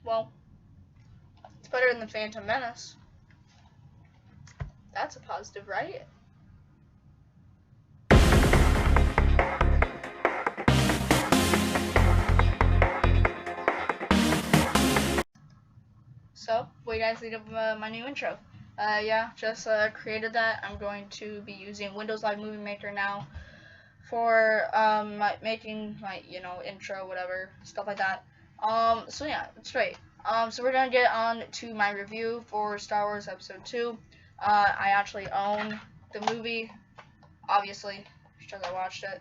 Well, it's better than the Phantom Menace. That's a positive, right? So, what do you guys think of my new intro? Yeah, just created that. I'm going to be using Windows Live Movie Maker now for making my intro, whatever stuff like that. So yeah, it's great. So we're gonna get on to my review for Star Wars Episode 2. I actually own the movie, obviously, because I watched it.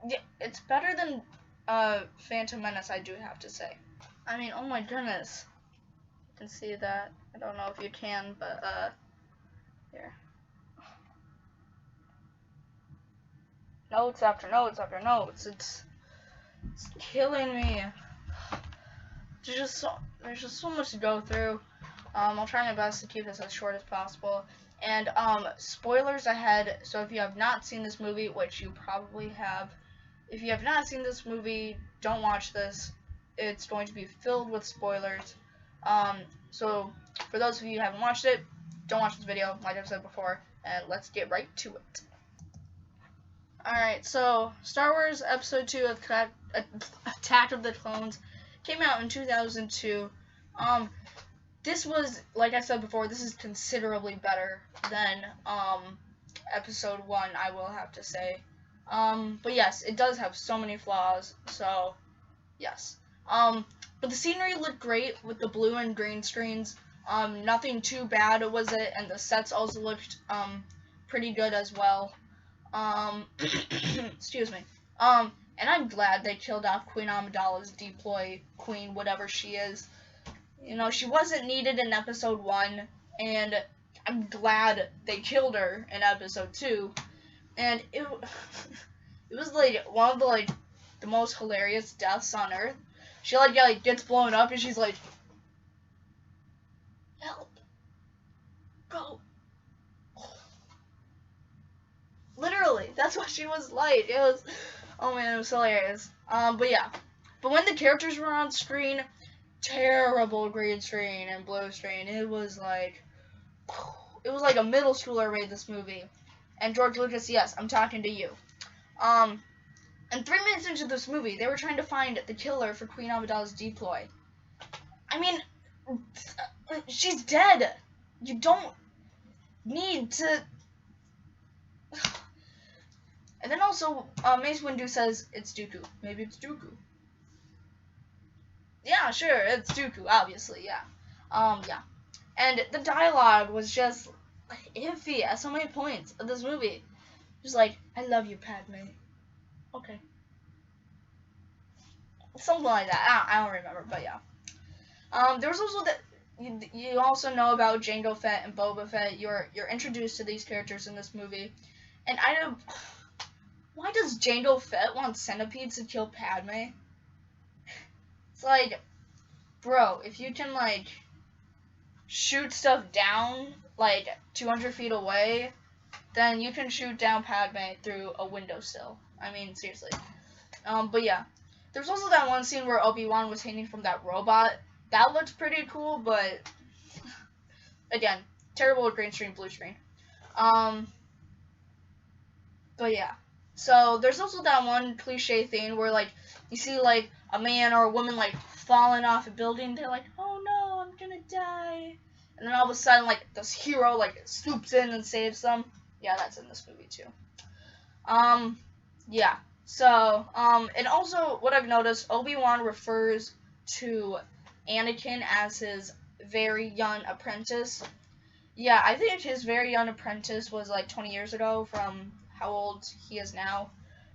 Yeah, it's better than Phantom Menace, I do have to say. I mean, oh my goodness. You can see that. I don't know if you can, but here. Notes after notes after notes. It's killing me. There's just so much to go through. I'll try my best to keep this as short as possible. And spoilers ahead. So if you have not seen this movie, which you probably have, if you have not seen this movie, don't watch this. It's going to be filled with spoilers. So for those of you who haven't watched it, don't watch this video, like I've said before, and let's get right to it. Alright, so Star Wars Episode 2 of Attack of the Clones came out in 2002. This was, like I said before, this is considerably better than Episode 1, I will have to say. But yes, it does have so many flaws, so yes. But the scenery looked great with the blue and green screens. Nothing too bad was it, and the sets also looked pretty good as well. Excuse me. And I'm glad they killed off Queen Amidala's deploy queen, whatever she is. You know, she wasn't needed in Episode 1, and I'm glad they killed her in Episode 2. And it was like one of the most hilarious deaths on Earth. She gets blown up and she's like, "Help. Go." Literally, that's what she was like. It was, oh man, it was hilarious. But yeah. But when the characters were on screen, terrible green screen and blue screen. It was like a middle schooler made this movie. And George Lucas, yes, I'm talking to you. And 3 minutes into this movie, they were trying to find the killer for Queen Amidala's deploy. I mean, she's dead. You don't need to. And then also, Mace Windu says it's Dooku. Maybe it's Dooku. Yeah, sure, it's Dooku, obviously, yeah. Yeah. And the dialogue was just iffy at so many points of this movie. Just like, "I love you, Padme." Okay. Something like that. I don't remember, but yeah. There was also that you also know about Jango Fett and Boba Fett. You're introduced to these characters in this movie, and I don't. Why does Jango Fett want centipedes to kill Padme? It's like, bro, if you can shoot stuff down 200 feet away, then you can shoot down Padme through a windowsill. I mean, seriously. But yeah. There's also that one scene where Obi-Wan was hanging from that robot. That looked pretty cool, but again, terrible green screen, blue screen. But yeah. So there's also that one cliche thing where you see a man or a woman falling off a building. They're like, "Oh no, I'm gonna die," and then all of a sudden this hero swoops in and saves them. Yeah, that's in this movie too. Yeah. So, and also what I've noticed, Obi-Wan refers to Anakin as his very young apprentice. Yeah, I think his very young apprentice was 20 years ago from how old he is now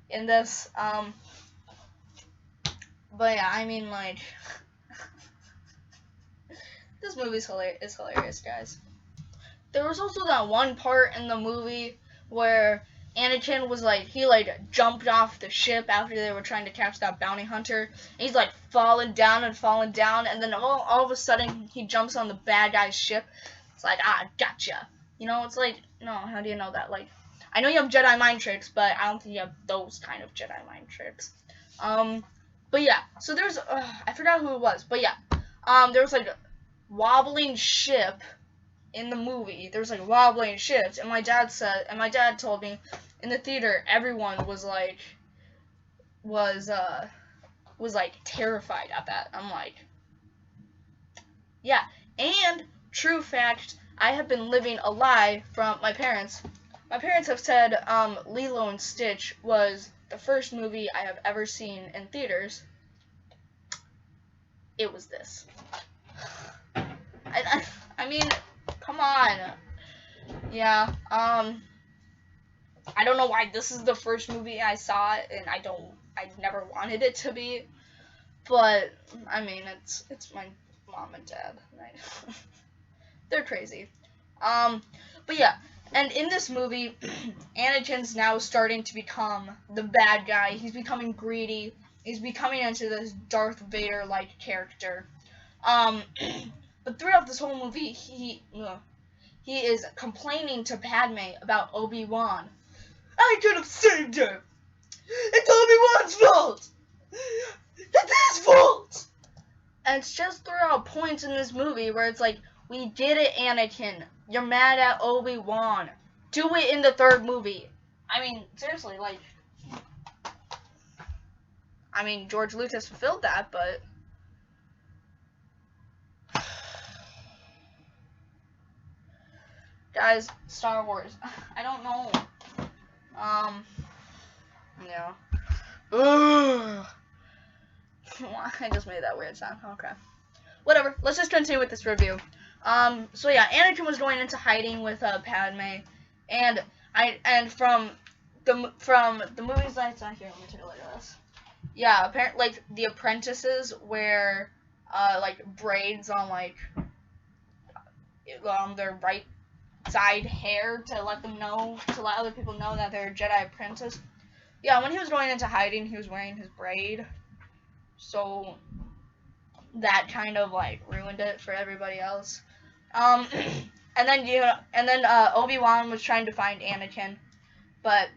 in this. But yeah, I mean this movie's hilarious, guys. There was also that one part in the movie where Anakin was he jumped off the ship after they were trying to catch that bounty hunter, and he's falling down, and then all of a sudden he jumps on the bad guy's ship. It's gotcha. You know, it's no, how do you know that? I know you have Jedi mind tricks, but I don't think you have those kind of Jedi mind tricks. But yeah, so there's I forgot who it was, but yeah, there was like a wobbling ship in the movie. There was like wobbling ships, and my dad told me in the theater everyone was uh was like terrified at that. I'm like, yeah. And true fact, I have been living a lie from my parents. My parents have said Lilo and Stitch was the first movie I have ever seen in theaters. It was this. I mean, come on. Yeah. I don't know why this is the first movie I saw, and I never wanted it to be, but I mean, it's my mom and dad. Right? They're crazy. But yeah, and in this movie, Anakin's now starting to become the bad guy. He's becoming greedy. He's becoming into this Darth Vader-like character. Um, but throughout this whole movie, he is complaining to Padme about Obi-Wan. I could have saved her. It's Obi-Wan's fault. It's his fault. And it's just throughout points in this movie where it's like, we get it, Anakin. You're mad at Obi-Wan. Do it in the third movie. I mean, seriously, like, I mean, George Lucas fulfilled that, but guys, Star Wars. I don't know. Yeah. I just made that weird sound. Okay. Whatever. Let's just continue with this review. So yeah, Anakin was going into hiding with Padme, and from the movies I saw here, let me take a look at this. Yeah, apparently, like, the apprentices wear like braids on their right side hair to let other people know that they're a Jedi apprentice. Yeah, when he was going into hiding, he was wearing his braid, so that kind of like ruined it for everybody else. And then Obi-Wan was trying to find Anakin, but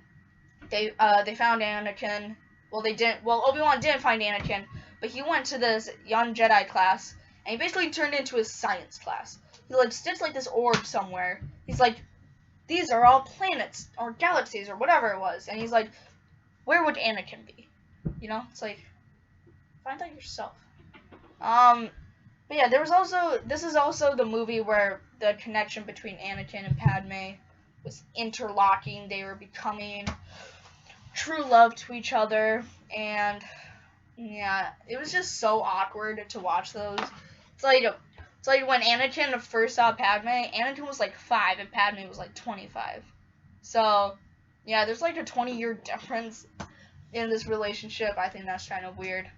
they found Anakin. Well, they didn't. Well, Obi-Wan didn't find Anakin, but he went to this young Jedi class, and he basically turned into his science class. He like stitched like this orb somewhere. He's like, these are all planets or galaxies or whatever it was, and he's like, where would Anakin be? You know, it's like, find out yourself. But yeah, this is also the movie where the connection between Anakin and Padme was interlocking. They were becoming true love to each other, and yeah, it was just so awkward to watch those. It's like when Anakin first saw Padme, Anakin was like 5 and Padme was like 25. So, yeah, there's like a 20-year difference in this relationship. I think that's kind of weird.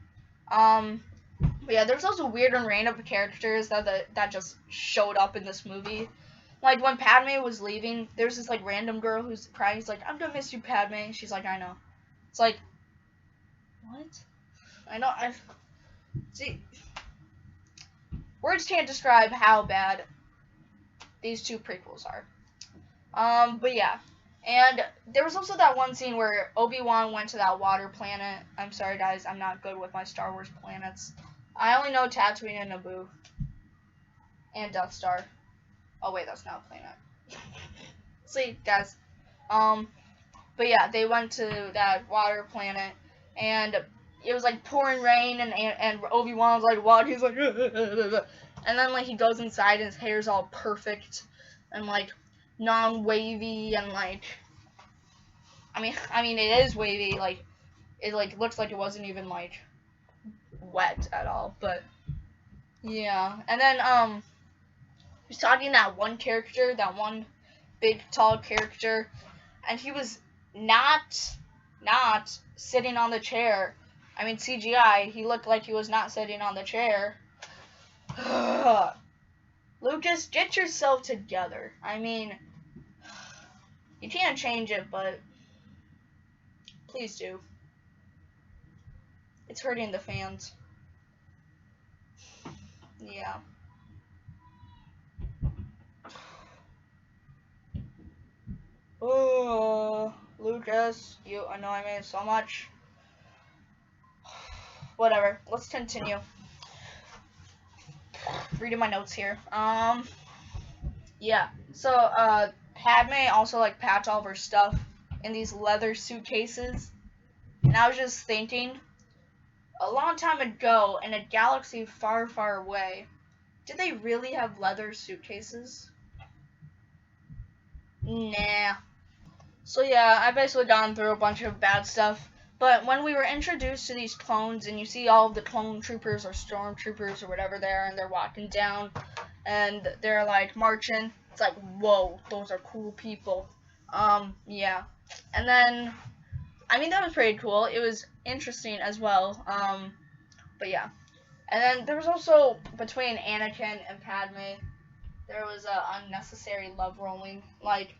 But yeah, there's also weird and random characters that just showed up in this movie. Like, when Padme was leaving, there's this, like, random girl who's crying. She's like, I'm gonna miss you, Padme. She's like, I know. It's like, what? See, words can't describe how bad these two prequels are. But yeah. And there was also that one scene where Obi-Wan went to that water planet. I'm sorry, guys, I'm not good with my Star Wars planets. I only know Tatooine and Naboo. And Death Star. Oh, wait, that's not a planet. See, guys. But yeah, they went to that water planet, and it was like pouring rain, and Obi-Wan's like, what? He's like, and then like he goes inside, and his hair's all perfect, and like non-wavy, and like, I mean, it is wavy, like, it like looks like it wasn't even like wet at all, but yeah. And then he's talking to that one character, that one big tall character, and he was not sitting on the chair. I mean, CGI, he looked like he was not sitting on the chair. Lucas, get yourself together. I mean, you can't change it, but please do. It's hurting the fans. Yeah. Oh, Lucas, you annoy me so much. whatever. Let's continue. Reading my notes here. Yeah. So, Padme also, like, packed all of her stuff in these leather suitcases. And I was just thinking, a long time ago, in a galaxy far, far away, did they really have leather suitcases? Nah. So yeah, I basically gone through a bunch of bad stuff. But when we were introduced to these clones, and you see all of the clone troopers or stormtroopers or whatever they are, and they're walking down, and they're like marching, it's like, whoa, those are cool people. Yeah. And then, I mean, that was pretty cool. It was interesting as well. But yeah. And then there was also, between Anakin and Padme, there was unnecessary love rolling. Like,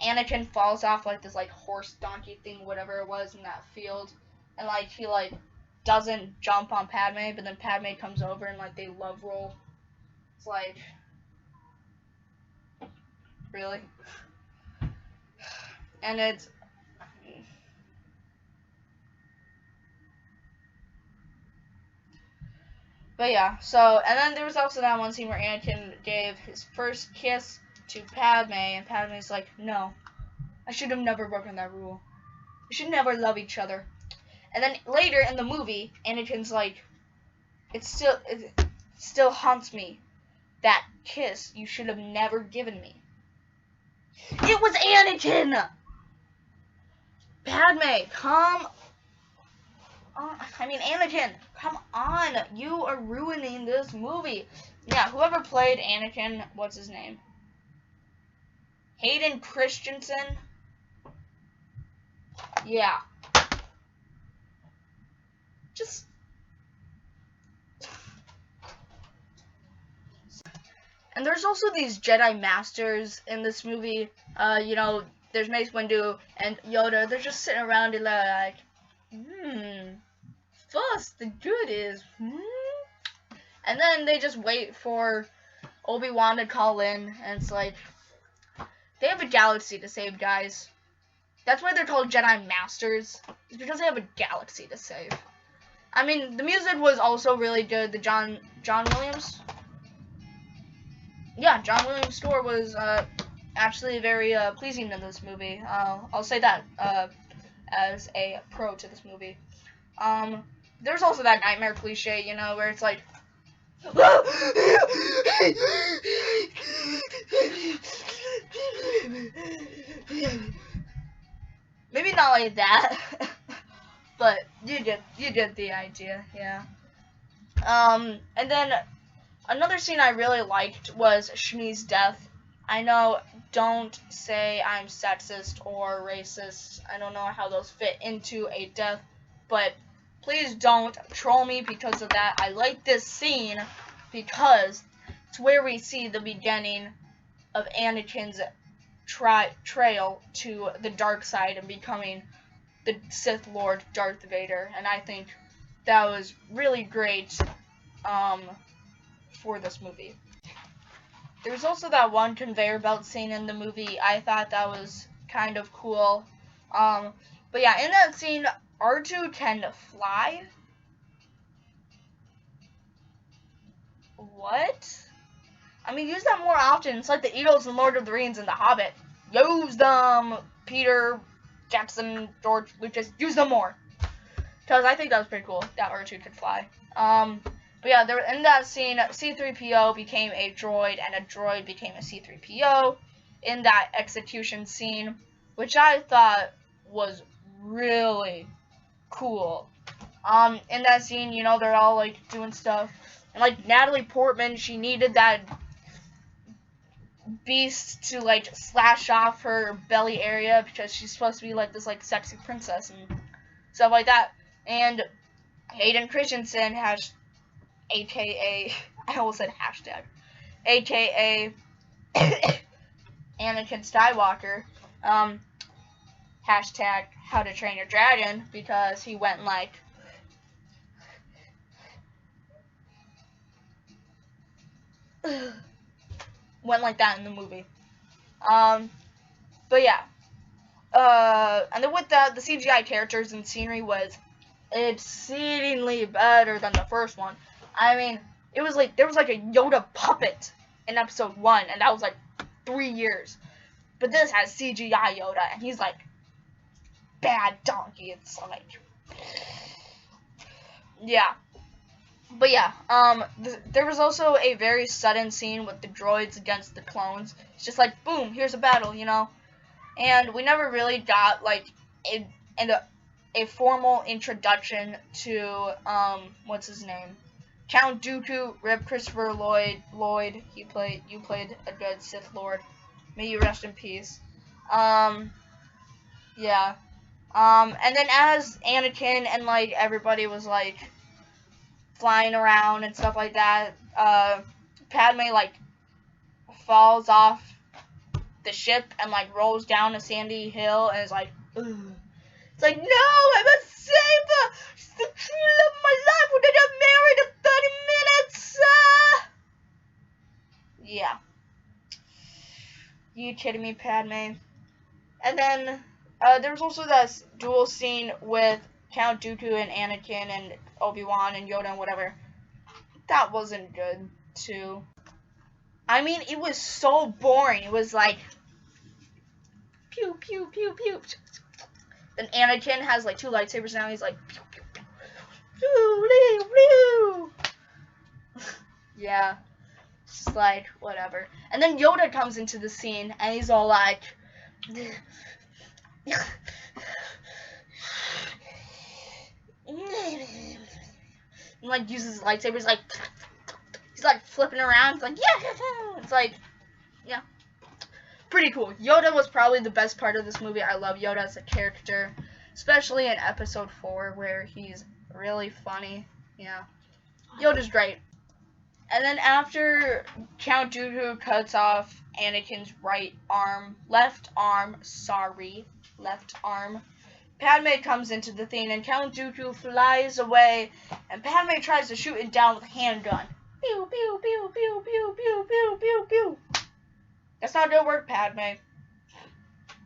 Anakin falls off, like, this, like, horse donkey thing, whatever it was, in that field. And, like, he, like, doesn't jump on Padme, but then Padme comes over and, like, they love roll. It's like, really? And it's... But yeah, so, and then there was also that one scene where Anakin gave his first kiss to Padme, and Padme's like, no, I should have never broken that rule. We should never love each other. And then later in the movie, Anakin's like, it still haunts me. That kiss you should have never given me. It was Anakin! Padme, come on. I mean, Anakin, come on. You are ruining this movie. Yeah, whoever played Anakin, what's his name? Hayden Christensen? Yeah. Just... And there's also these Jedi Masters in this movie. You know, there's Mace Windu and Yoda. They're just sitting around and like, first the good is, And then they just wait for Obi-Wan to call in, and it's like, they have a galaxy to save, guys. That's why they're called Jedi Masters. It's because they have a galaxy to save. I mean, the music was also really good. The John Williams. Yeah, John Williams' score was actually very pleasing in this movie. I'll say that as a pro to this movie. There's also that nightmare cliche, you know, where it's like, maybe not like that, but you get the idea, yeah. And then another scene I really liked was Shmi's death. I know, don't say I'm sexist or racist. I don't know how those fit into a death, but please don't troll me because of that. I like this scene because it's where we see the beginning of Anakin's trail to the dark side and becoming the Sith Lord Darth Vader, and I think that was really great for this movie. There's also that one conveyor belt scene in the movie. I thought that was kind of cool. But yeah, in that scene, R2 can fly. What? I mean, use that more often. It's like the Eagles in Lord of the Rings and The Hobbit. Use them, Peter Jackson, George Lucas. Use them more. Because I think that was pretty cool, that R2 could fly. But yeah, there, in that scene, C-3PO became a droid, and a droid became a C-3PO in that execution scene, which I thought was really cool. In that scene, you know, they're all, like, doing stuff, and, like, Natalie Portman, she needed that beast to, like, slash off her belly area, because she's supposed to be, like, this, like, sexy princess, and stuff like that, and Hayden Christensen has, aka, I almost said hashtag, aka Anakin Skywalker, hashtag How to Train Your Dragon, because he went like, that in the movie. But yeah, and then with that, the CGI characters and scenery was exceedingly better than the first one. I mean, it was like there was like a Yoda puppet in episode 1, and that was like 3 years. But this has CGI Yoda, and he's like bad donkey. It's like, yeah. But yeah, there was also a very sudden scene with the droids against the clones. It's just like, boom, here's a battle, you know? And we never really got, like, a formal introduction to, what's his name? Count Dooku, Rip Christopher Lloyd, you played a good Sith Lord. May you rest in peace. Yeah. And then as Anakin and, like, everybody was, like, flying around and stuff like that, Padme, like, falls off the ship and, like, rolls down a sandy hill and is like, ugh. It's like, no, I must save her! She's the true love of my life! We're gonna get married in 30 minutes! Yeah. You kidding me, Padme? And then, there was also this duel scene with Count Dooku and Anakin and Obi-Wan and Yoda and whatever. That wasn't good, too. I mean, it was so boring. It was like, pew, pew, pew, pew. Then Anakin has, like, 2 lightsabers now. He's like, pew, pew, pew. Pew, pew, pew. Yeah. Just like, whatever. And then Yoda comes into the scene, and he's all like, and, like, uses his lightsabers, like, he's, like, flipping around. It's like, yeah. It's like, yeah. Pretty cool. Yoda was probably the best part of this movie. I love Yoda as a character, especially in episode 4, where he's really funny. Yeah. Yoda's great. And then after Count Dooku cuts off Anakin's left arm, Padme comes into the thing, and Count Dooku flies away, and Padme tries to shoot it down with a handgun. Pew, pew, pew, pew, pew, pew, pew, pew, pew. That's not gonna work, Padme.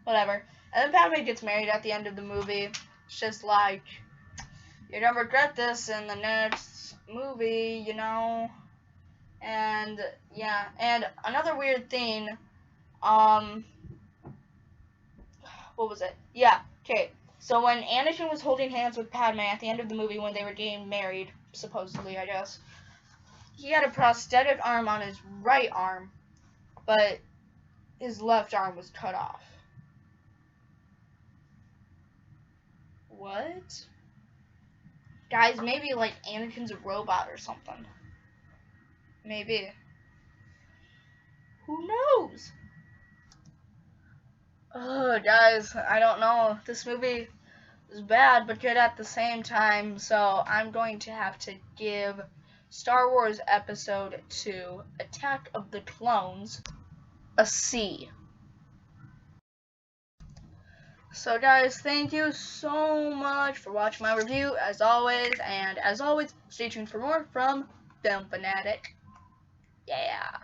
Whatever. And then Padme gets married at the end of the movie. It's just like, you're gonna regret this in the next movie, you know? And, yeah. And another weird thing, what was it? Yeah, okay. So when Anakin was holding hands with Padme at the end of the movie when they were getting married, supposedly, I guess, he had a prosthetic arm on his right arm, but his left arm was cut off. What? Guys, maybe, like, Anakin's a robot or something. Maybe. Who knows? Oh, guys, I don't know. This movie is bad, but good at the same time, so I'm going to have to give Star Wars Episode 2, Attack of the Clones, a C. So, guys, thank you so much for watching my review, as always, and as always, stay tuned for more from Film Fanatic. Yeah.